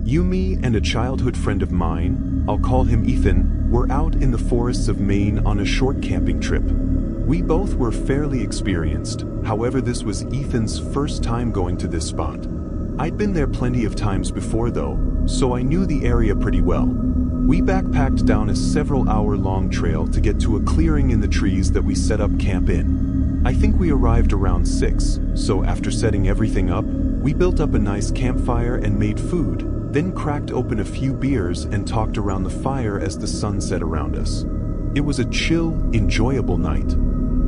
You, me, and a childhood friend of mine, I'll call him Ethan, were out in the forests of Maine on a short camping trip. We both were fairly experienced, however this was Ethan's first time going to this spot. I'd been there plenty of times before though, so I knew the area pretty well. We backpacked down a several-hour-long trail to get to a clearing in the trees that we set up camp in. I think we arrived around 6, so after setting everything up, we built up a nice campfire and made food, then cracked open a few beers and talked around the fire as the sun set around us. It was a chill, enjoyable night.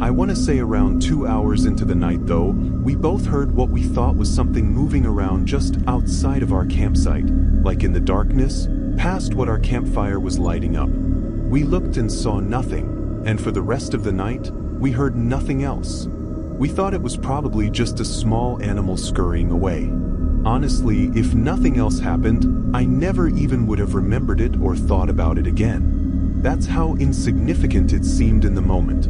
I want to say around 2 hours into the night though, we both heard what we thought was something moving around just outside of our campsite, like in the darkness, past what our campfire was lighting up. We looked and saw nothing, and for the rest of the night, we heard nothing else. We thought it was probably just a small animal scurrying away. Honestly, if nothing else happened, I never even would have remembered it or thought about it again. That's how insignificant it seemed in the moment.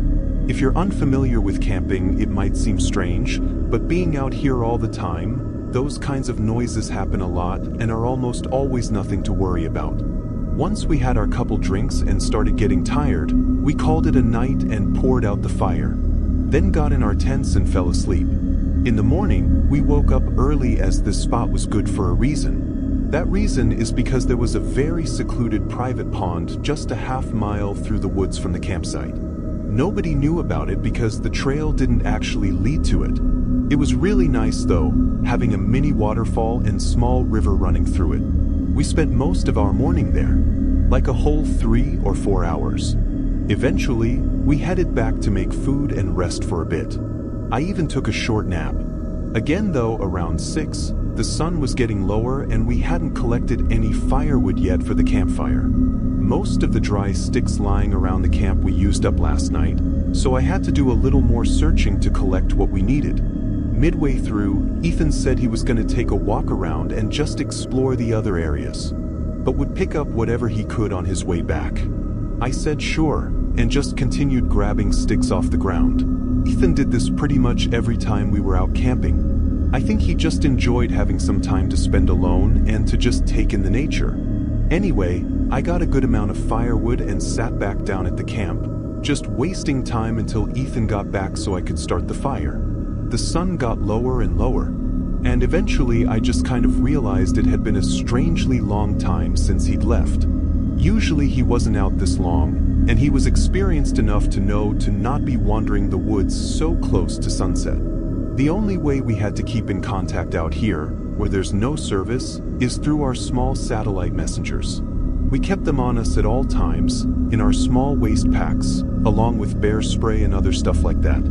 If you're unfamiliar with camping, it might seem strange, but being out here all the time, those kinds of noises happen a lot and are almost always nothing to worry about. Once we had our couple drinks and started getting tired, we called it a night and poured out the fire. Then got in our tents and fell asleep. In the morning, we woke up early as this spot was good for a reason. That reason is because there was a very secluded private pond just a half-mile through the woods from the campsite. Nobody knew about it because the trail didn't actually lead to it. It was really nice though, having a mini waterfall and small river running through it. We spent most of our morning there, like a whole 3 or 4 hours. Eventually, we headed back to make food and rest for a bit. I even took a short nap. Again though, around 6, the sun was getting lower and we hadn't collected any firewood yet for the campfire. Most of the dry sticks lying around the camp we used up last night, so I had to do a little more searching to collect what we needed. Midway through, Ethan said he was going to take a walk around and just explore the other areas, but would pick up whatever he could on his way back. I said sure, and just continued grabbing sticks off the ground. Ethan did this pretty much every time we were out camping. I think he just enjoyed having some time to spend alone and to just take in the nature. Anyway, I got a good amount of firewood and sat back down at the camp, just wasting time until Ethan got back so I could start the fire. The sun got lower and lower, and eventually I just kind of realized it had been a strangely long time since he'd left. Usually he wasn't out this long, and he was experienced enough to know to not be wandering the woods so close to sunset. The only way we had to keep in contact out here, where there's no service, is through our small satellite messengers. We kept them on us at all times, in our small waste packs, along with bear spray and other stuff like that.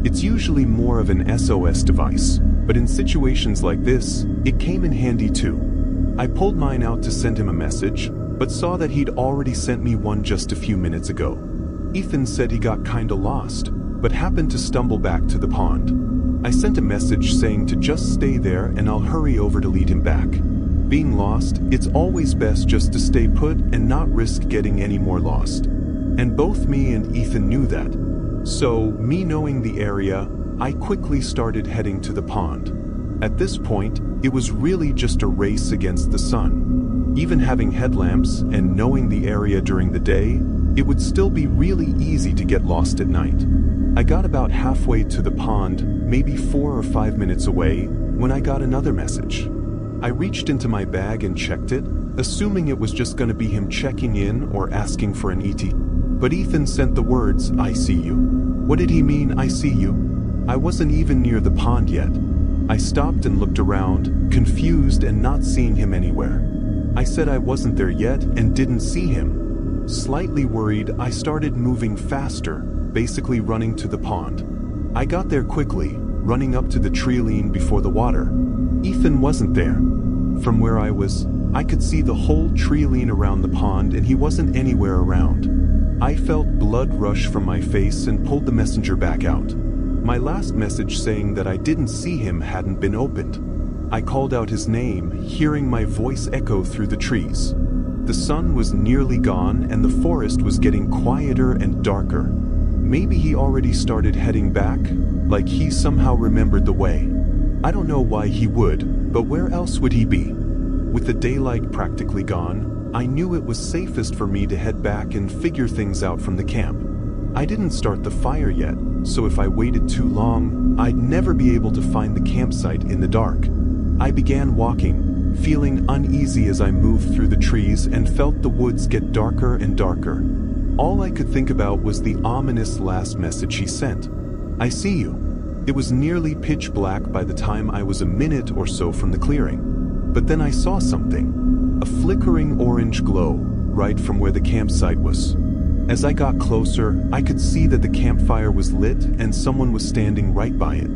It's usually more of an SOS device, but in situations like this, it came in handy too. I pulled mine out to send him a message, but saw that he'd already sent me one just a few minutes ago. Ethan said he got kinda lost, but happened to stumble back to the pond. I sent a message saying to just stay there and I'll hurry over to lead him back. Being lost, it's always best just to stay put and not risk getting any more lost. And both me and Ethan knew that. So, me knowing the area, I quickly started heading to the pond. At this point, it was really just a race against the sun. Even having headlamps and knowing the area during the day, it would still be really easy to get lost at night. I got about halfway to the pond, maybe 4 or 5 minutes away, when I got another message. I reached into my bag and checked it, assuming it was just going to be him checking in or asking for an ET. But Ethan sent the words, "I see you." What did he mean, "I see you"? I wasn't even near the pond yet. I stopped and looked around, confused and not seeing him anywhere. I said I wasn't there yet and didn't see him. Slightly worried, I started moving faster, basically running to the pond. I got there quickly, running up to the tree before the water. Ethan wasn't there. From where I was, I could see the whole tree around the pond and he wasn't anywhere around. I felt blood rush from my face and pulled the messenger back out. My last message saying that I didn't see him hadn't been opened. I called out his name, hearing my voice echo through the trees. The sun was nearly gone and the forest was getting quieter and darker. Maybe he already started heading back, like he somehow remembered the way. I don't know why he would, but where else would he be? With the daylight practically gone, I knew it was safest for me to head back and figure things out from the camp. I didn't start the fire yet, so if I waited too long, I'd never be able to find the campsite in the dark. I began walking, feeling uneasy as I moved through the trees and felt the woods get darker and darker. All I could think about was the ominous last message she sent. "I see you." It was nearly pitch black by the time I was a minute or so from the clearing. But then I saw something. A flickering orange glow, right from where the campsite was. As I got closer, I could see that the campfire was lit and someone was standing right by it.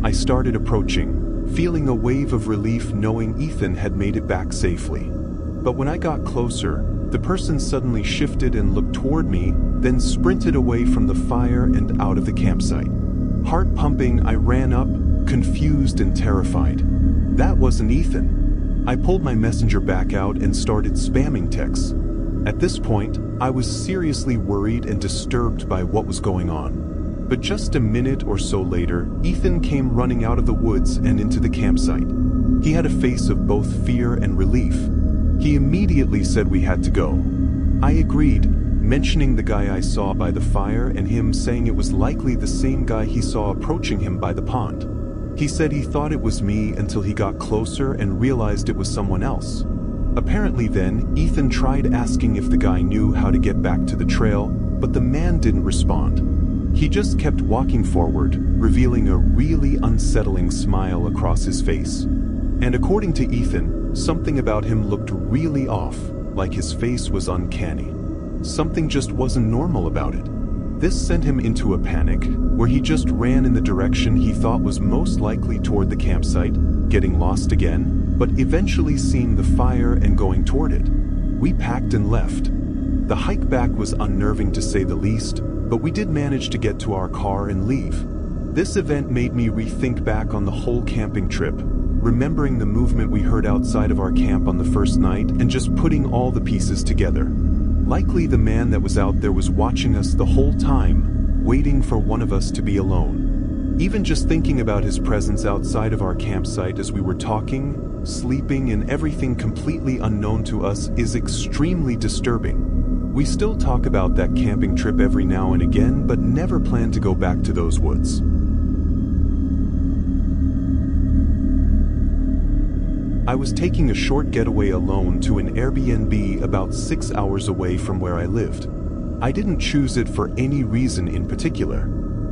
I started approaching, feeling a wave of relief knowing Ethan had made it back safely. But when I got closer, the person suddenly shifted and looked toward me, then sprinted away from the fire and out of the campsite. Heart pumping, I ran up, confused and terrified. That wasn't Ethan. I pulled my messenger back out and started spamming texts. At this point, I was seriously worried and disturbed by what was going on. But just a minute or so later, Ethan came running out of the woods and into the campsite. He had a face of both fear and relief. He immediately said we had to go. I agreed, mentioning the guy I saw by the fire and him saying it was likely the same guy he saw approaching him by the pond. He said he thought it was me until he got closer and realized it was someone else. Apparently then, Ethan tried asking if the guy knew how to get back to the trail, but the man didn't respond. He just kept walking forward, revealing a really unsettling smile across his face. And according to Ethan, something about him looked really off, like his face was uncanny. Something just wasn't normal about it. This sent him into a panic, where he just ran in the direction he thought was most likely toward the campsite, getting lost again, but eventually seeing the fire and going toward it. We packed and left. The hike back was unnerving to say the least, but we did manage to get to our car and leave. This event made me rethink back on the whole camping trip, remembering the movement we heard outside of our camp on the first night and just putting all the pieces together. Likely the man that was out there was watching us the whole time, waiting for one of us to be alone. Even just thinking about his presence outside of our campsite as we were talking, sleeping, and everything completely unknown to us is extremely disturbing. We still talk about that camping trip every now and again, but never plan to go back to those woods. I was taking a short getaway alone to an Airbnb about 6 hours away from where I lived. I didn't choose it for any reason in particular.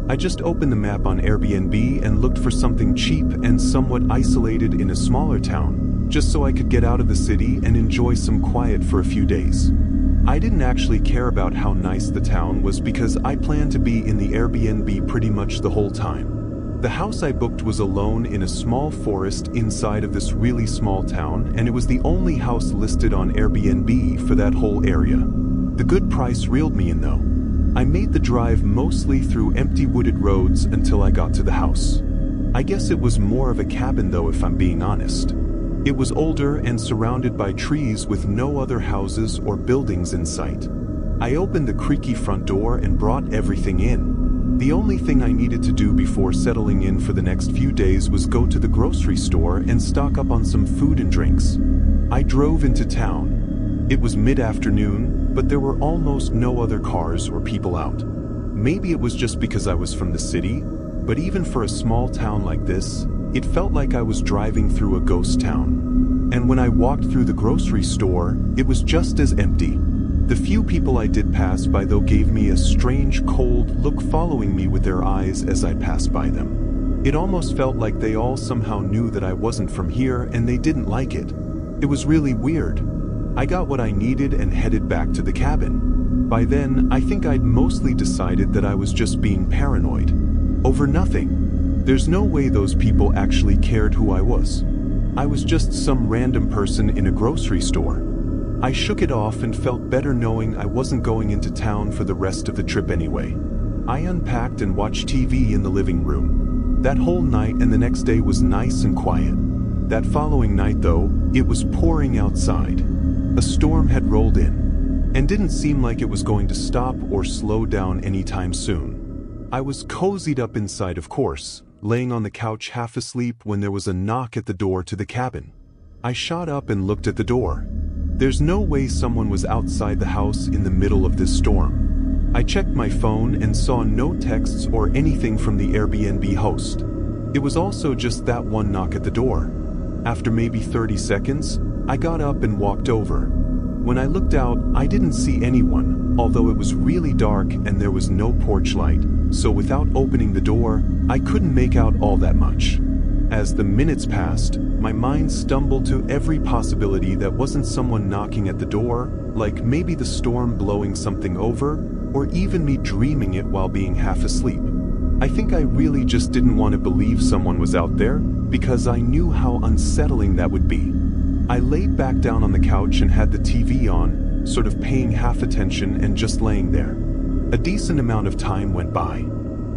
I just opened the map on Airbnb and looked for something cheap and somewhat isolated in a smaller town, just so I could get out of the city and enjoy some quiet for a few days. I didn't actually care about how nice the town was because I planned to be in the Airbnb pretty much the whole time. The house I booked was alone in a small forest inside of this really small town, and it was the only house listed on Airbnb for that whole area. The good price reeled me in though. I made the drive mostly through empty wooded roads until I got to the house. I guess it was more of a cabin though, if I'm being honest. It was older and surrounded by trees with no other houses or buildings in sight. I opened the creaky front door and brought everything in. The only thing I needed to do before settling in for the next few days was go to the grocery store and stock up on some food and drinks. I drove into town. It was mid-afternoon, but there were almost no other cars or people out. Maybe it was just because I was from the city, but even for a small town like this, it felt like I was driving through a ghost town. And when I walked through the grocery store, it was just as empty. The few people I did pass by though gave me a strange cold look, following me with their eyes as I passed by them. It almost felt like they all somehow knew that I wasn't from here and they didn't like it. It was really weird. I got what I needed and headed back to the cabin. By then, I think I'd mostly decided that I was just being paranoid. Over nothing. There's no way those people actually cared who I was. I was just some random person in a grocery store. I shook it off and felt better knowing I wasn't going into town for the rest of the trip anyway. I unpacked and watched TV in the living room. That whole night and the next day was nice and quiet. That following night though, it was pouring outside. A storm had rolled in, and didn't seem like it was going to stop or slow down anytime soon. I was cozied up inside, of course, laying on the couch half asleep when there was a knock at the door to the cabin. I shot up and looked at the door. There's no way someone was outside the house in the middle of this storm. I checked my phone and saw no texts or anything from the Airbnb host. It was also just that one knock at the door. After maybe 30 seconds, I got up and walked over. When I looked out, I didn't see anyone, although it was really dark and there was no porch light, so without opening the door, I couldn't make out all that much. As the minutes passed, my mind stumbled to every possibility that wasn't someone knocking at the door, like maybe the storm blowing something over, or even me dreaming it while being half asleep. I think I really just didn't want to believe someone was out there, because I knew how unsettling that would be. I laid back down on the couch and had the TV on, sort of paying half attention and just laying there. A decent amount of time went by.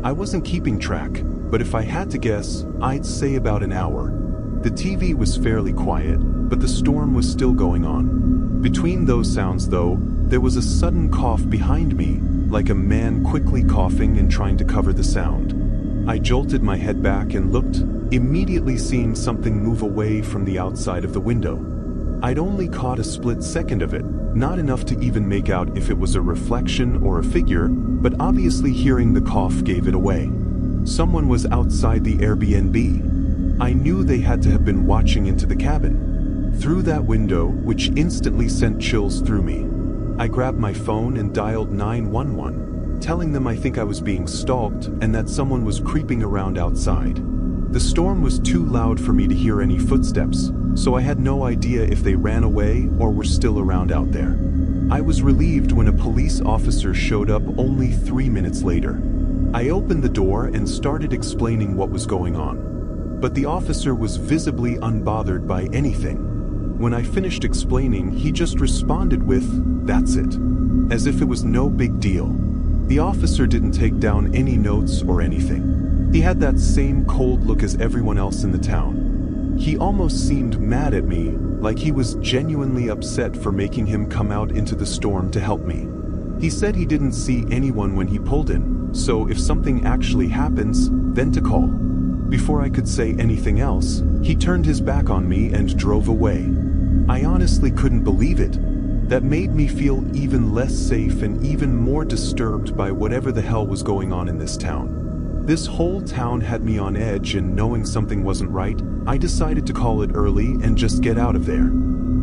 I wasn't keeping track, but if I had to guess, I'd say about an hour. The TV was fairly quiet, but the storm was still going on. Between those sounds, though, there was a sudden cough behind me, like a man quickly coughing and trying to cover the sound. I jolted my head back and looked, immediately seeing something move away from the outside of the window. I'd only caught a split second of it, not enough to even make out if it was a reflection or a figure, but obviously hearing the cough gave it away. Someone was outside the Airbnb. I knew they had to have been watching into the cabin. Through that window, which instantly sent chills through me. I grabbed my phone and dialed 911, telling them I think I was being stalked and that someone was creeping around outside. The storm was too loud for me to hear any footsteps, so I had no idea if they ran away or were still around out there. I was relieved when a police officer showed up only 3 minutes later. I opened the door and started explaining what was going on. But the officer was visibly unbothered by anything. When I finished explaining, he just responded with, "That's it," as if it was no big deal. The officer didn't take down any notes or anything. He had that same cold look as everyone else in the town. He almost seemed mad at me, like he was genuinely upset for making him come out into the storm to help me. He said he didn't see anyone when he pulled in, so if something actually happens, then to call. Before I could say anything else, he turned his back on me and drove away. I honestly couldn't believe it. That made me feel even less safe and even more disturbed by whatever the hell was going on in this town. This whole town had me on edge, and knowing something wasn't right, I decided to call it early and just get out of there.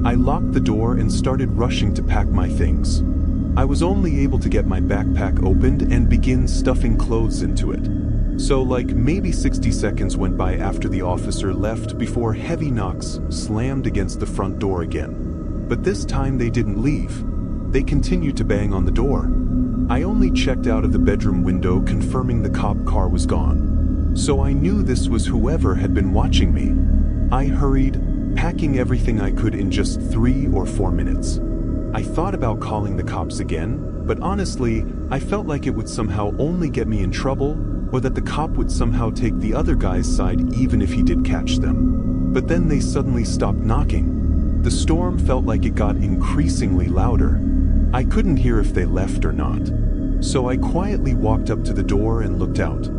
I locked the door and started rushing to pack my things. I was only able to get my backpack opened and begin stuffing clothes into it. So like maybe 60 seconds went by after the officer left before heavy knocks slammed against the front door again. But this time they didn't leave. They continued to bang on the door. I only checked out of the bedroom window, confirming the cop car was gone. So I knew this was whoever had been watching me. I hurried, packing everything I could in just 3 or 4 minutes. I thought about calling the cops again, but honestly, I felt like it would somehow only get me in trouble, or that the cop would somehow take the other guy's side even if he did catch them. But then they suddenly stopped knocking. The storm felt like it got increasingly louder. I couldn't hear if they left or not. So I quietly walked up to the door and looked out.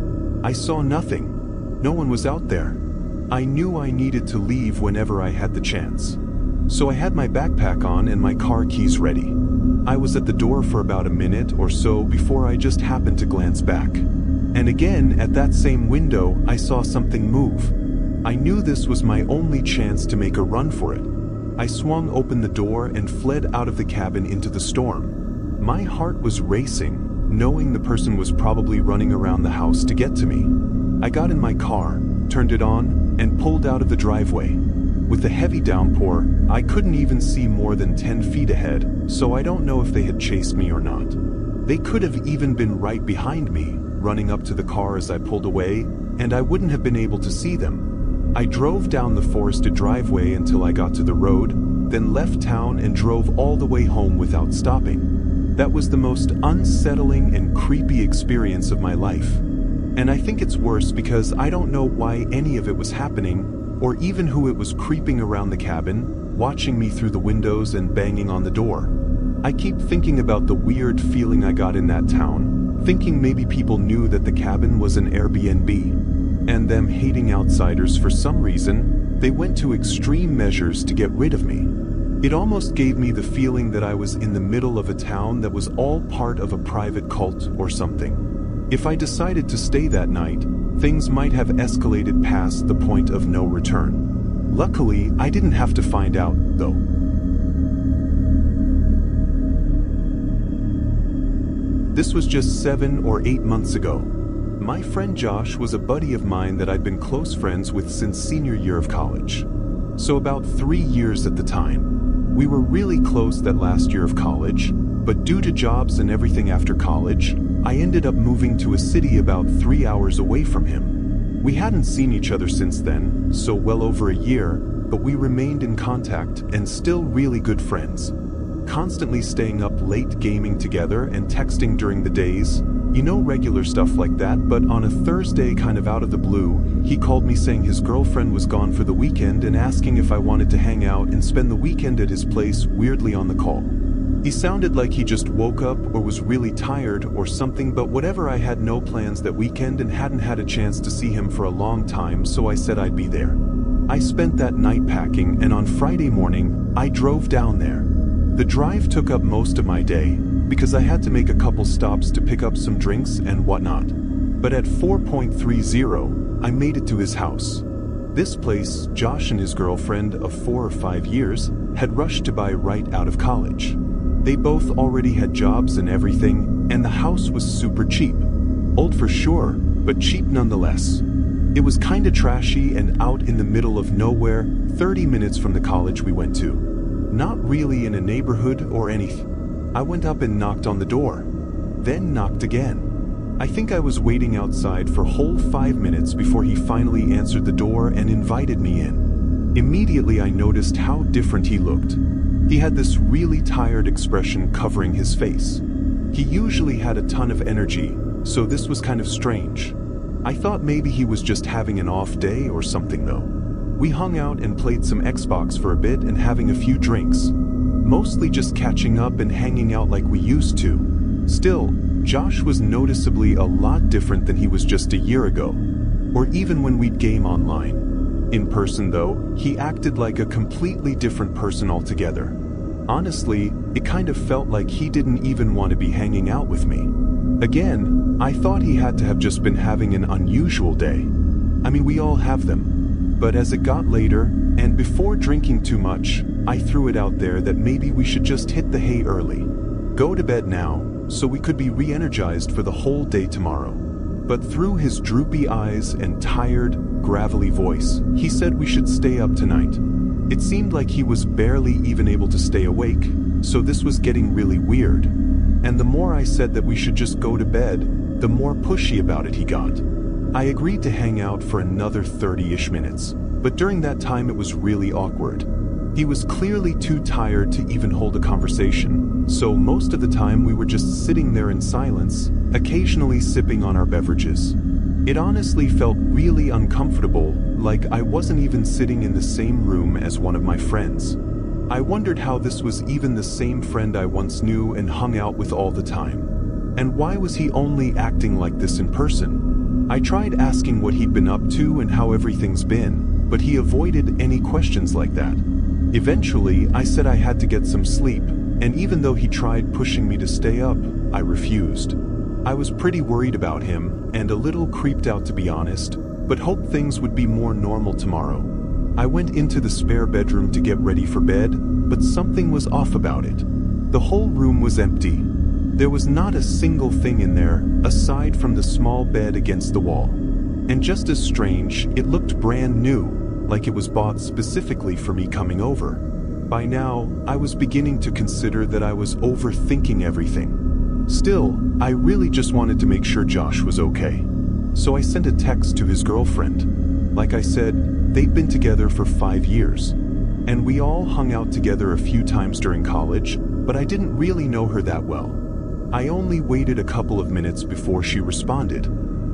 I saw nothing. No one was out there. I knew I needed to leave whenever I had the chance. So I had my backpack on and my car keys ready. I was at the door for about a minute or so before I just happened to glance back. And again, at that same window, I saw something move. I knew this was my only chance to make a run for it. I swung open the door and fled out of the cabin into the storm. My heart was racing, knowing the person was probably running around the house to get to me. I got in my car, turned it on, and pulled out of the driveway. With the heavy downpour, I couldn't even see more than 10 feet ahead, so I don't know if they had chased me or not. They could have even been right behind me, running up to the car as I pulled away, and I wouldn't have been able to see them. I drove down the forested driveway until I got to the road, then left town and drove all the way home without stopping. That was the most unsettling and creepy experience of my life. And I think it's worse because I don't know why any of it was happening, or even who it was creeping around the cabin, watching me through the windows and banging on the door. I keep thinking about the weird feeling I got in that town, thinking maybe people knew that the cabin was an Airbnb, and them hating outsiders for some reason, They went to extreme measures to get rid of me. It almost gave me the feeling that I was in the middle of a town that was all part of a private cult or something. If I decided to stay that night, things might have escalated past the point of no return. Luckily, I didn't have to find out, though. This was just 7 or 8 months ago. My friend Josh was a buddy of mine that I'd been close friends with since senior year of college. So about 3 years at the time. We were really close that last year of college, but due to jobs and everything after college, I ended up moving to a city about 3 hours away from him. We hadn't seen each other since then, so well over a year, but we remained in contact and still really good friends. Constantly staying up late gaming together and texting during the days, regular stuff like that. But on a Thursday, kind of out of the blue, he called me saying his girlfriend was gone for the weekend and asking if I wanted to hang out and spend the weekend at his place, weirdly on the call. He sounded like he just woke up or was really tired or something, but whatever, I had no plans that weekend and hadn't had a chance to see him for a long time, so I said I'd be there. I spent that night packing, and on Friday morning, I drove down there. The drive took up most of my day, because I had to make a couple stops to pick up some drinks and whatnot. But at 4:30, I made it to his house. This place, Josh and his girlfriend of 4 or 5 years, had rushed to buy right out of college. They both already had jobs and everything, and the house was super cheap. Old for sure, but cheap nonetheless. It was kinda trashy and out in the middle of nowhere, 30 minutes from the college we went to. Not really in a neighborhood or anything. I went up and knocked on the door, then knocked again. I think I was waiting outside for whole 5 minutes before he finally answered the door and invited me in. Immediately I noticed how different he looked. He had this really tired expression covering his face. He usually had a ton of energy, so this was kind of strange. I thought maybe he was just having an off day or something though. We hung out and played some Xbox for a bit and having a few drinks. Mostly just catching up and hanging out like we used to. Still, Josh was noticeably a lot different than he was just a year ago, or even when we'd game online. In person though, he acted like a completely different person altogether. Honestly, it kind of felt like he didn't even want to be hanging out with me. Again, I thought he had to have just been having an unusual day. I mean, we all have them. But as it got later, and before drinking too much, I threw it out there that maybe we should just hit the hay early. Go to bed now, so we could be re-energized for the whole day tomorrow. But through his droopy eyes and tired, gravelly voice, he said we should stay up tonight. It seemed like he was barely even able to stay awake, so this was getting really weird. And the more I said that we should just go to bed, the more pushy about it he got. I agreed to hang out for another 30-ish minutes, but during that time it was really awkward. He was clearly too tired to even hold a conversation, so most of the time we were just sitting there in silence, occasionally sipping on our beverages. It honestly felt really uncomfortable, like I wasn't even sitting in the same room as one of my friends. I wondered how this was even the same friend I once knew and hung out with all the time. And why was he only acting like this in person? I tried asking what he'd been up to and how everything's been, but he avoided any questions like that. Eventually, I said I had to get some sleep, and even though he tried pushing me to stay up, I refused. I was pretty worried about him, and a little creeped out to be honest, but hoped things would be more normal tomorrow. I went into the spare bedroom to get ready for bed, but something was off about it. The whole room was empty. There was not a single thing in there, aside from the small bed against the wall. And just as strange, it looked brand new, like it was bought specifically for me coming over. By now, I was beginning to consider that I was overthinking everything. Still, I really just wanted to make sure Josh was okay. So I sent a text to his girlfriend. Like I said, they'd been together for 5 years. And we all hung out together a few times during college, but I didn't really know her that well. I only waited a couple of minutes before she responded.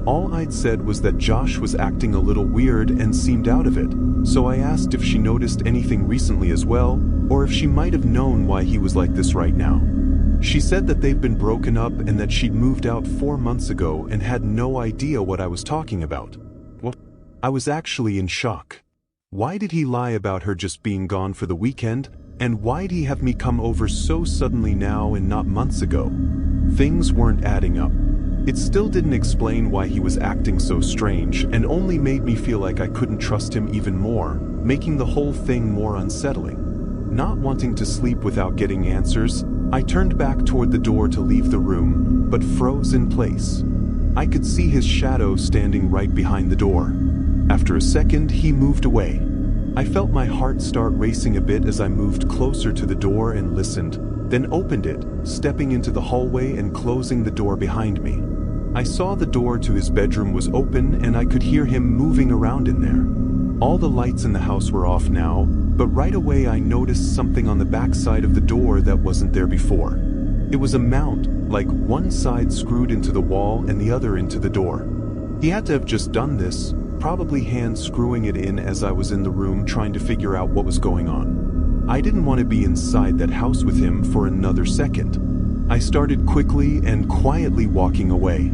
All I'd said was that Josh was acting a little weird and seemed out of it, so I asked if she noticed anything recently as well, or if she might have known why he was like this right now. She said that they've been broken up and that she'd moved out 4 months ago and had no idea what I was talking about. Well, I was actually in shock. Why did he lie about her just being gone for the weekend? And why'd he have me come over so suddenly now and not months ago? Things weren't adding up. It still didn't explain why he was acting so strange and only made me feel like I couldn't trust him even more, making the whole thing more unsettling. Not wanting to sleep without getting answers, I turned back toward the door to leave the room, but froze in place. I could see his shadow standing right behind the door. After a second, he moved away. I felt my heart start racing a bit as I moved closer to the door and listened, then opened it, stepping into the hallway and closing the door behind me. I saw the door to his bedroom was open and I could hear him moving around in there. All the lights in the house were off now, but right away I noticed something on the back side of the door that wasn't there before. It was a mount, like one side screwed into the wall and the other into the door. He had to have just done this, probably hand screwing it in as I was in the room trying to figure out what was going on. I didn't want to be inside that house with him for another second. I started quickly and quietly walking away.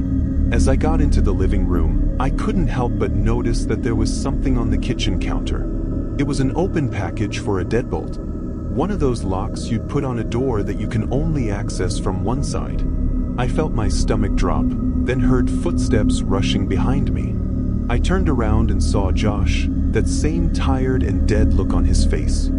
As I got into the living room, I couldn't help but notice that there was something on the kitchen counter. It was an open package for a deadbolt. One of those locks you'd put on a door that you can only access from one side. I felt my stomach drop, then heard footsteps rushing behind me. I turned around and saw Josh, that same tired and dead look on his face.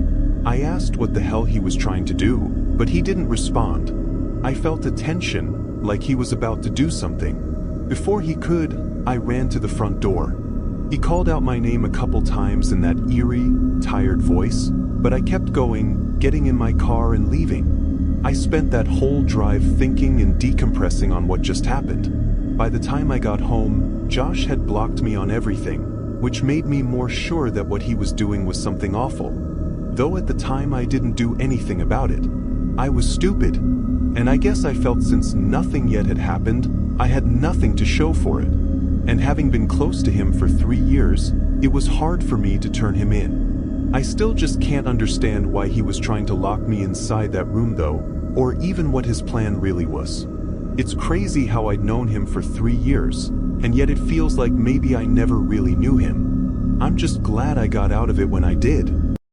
I asked what the hell he was trying to do, but he didn't respond. I felt a tension, like he was about to do something. Before he could, I ran to the front door. He called out my name a couple times in that eerie, tired voice, but I kept going, getting in my car and leaving. I spent that whole drive thinking and decompressing on what just happened. By the time I got home, Josh had blocked me on everything, which made me more sure that what he was doing was something awful. Though at the time I didn't do anything about it. I was stupid. And I guess I felt since nothing yet had happened, I had nothing to show for it. And having been close to him for 3 years, it was hard for me to turn him in. I still just can't understand why he was trying to lock me inside that room though, or even what his plan really was. It's crazy how I'd known him for 3 years, and yet it feels like maybe I never really knew him. I'm just glad I got out of it when I did.